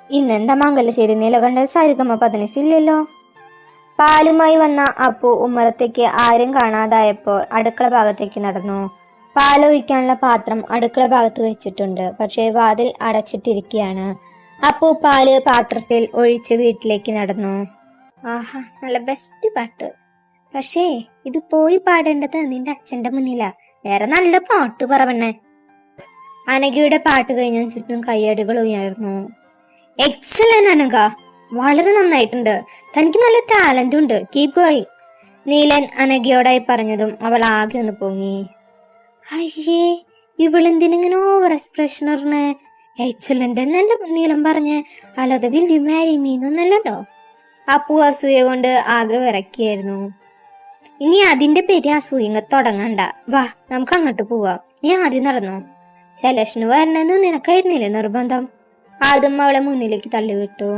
ഇന്നെന്താ മംഗലശ്ശേരി നീലകണ്ഠൻ സരിഗമ പതിനസില്ലല്ലോ. പാലുമായി വന്ന അപ്പു ഉമ്മറത്തേക്ക് ആരും കാണാതായപ്പോൾ അടുക്കള ഭാഗത്തേക്ക് നടന്നു. പാലൊഴിക്കാനുള്ള പാത്രം അടുക്കള ഭാഗത്ത് വെച്ചിട്ടുണ്ട്, പക്ഷേ വാതിൽ അടച്ചിട്ടിരിക്കുകയാണ്. അപ്പു പാല് പാത്രത്തിൽ ഒഴിച്ച് വീട്ടിലേക്ക് നടന്നു. ആഹാ, നല്ല ബെസ്റ്റ് പാട്ട്. പക്ഷേ ഇത് പോയി പാടേണ്ടത് നിന്റെ അച്ഛന്റെ മുന്നിലാ. വേറെ നല്ല പാട്ട് പറവണ്ണേ. അനഘയുടെ പാട്ട് കഴിഞ്ഞ ചുറ്റും കയ്യടികൾ ഉയർന്നു. എക്സലന്റ് അനഘ, വളരെ നന്നായിട്ടുണ്ട്. തനിക്ക് നല്ല ടാലന്റ് ഉണ്ട്. Keep going. നീലൻ അനഘയോടായി പറഞ്ഞതും അവൾ ആകെ ഒന്ന് പൊങ്ങി. അയ്യേ, ഇവളെന്തിനിങ്ങനെ ഓവർ എക്സ്പ്രഷൻ പറഞ്ഞേ? എക്സലന്റ് എന്നല്ല നീലം പറഞ്ഞേ, അല്ലാതെ വിൽ യു മാരി മീ എന്നല്ലല്ലോ. അപ്പു അസൂയ കൊണ്ട് ആകെ വിറക്കിയായിരുന്നു. ഇനി അതിന്റെ പേര് അസൂയങ്ങ തുടങ്ങണ്ട. വാ, നമുക്ക് അങ്ങോട്ട് പോവാം. നീ ആദ്യം നടന്നോ. സെലക്ഷന് വരണമെന്ന് നിനക്കായിരുന്നില്ലേ നിർബന്ധം? ആദ്യം അവളെ മുന്നിലേക്ക് തള്ളിവിട്ടു.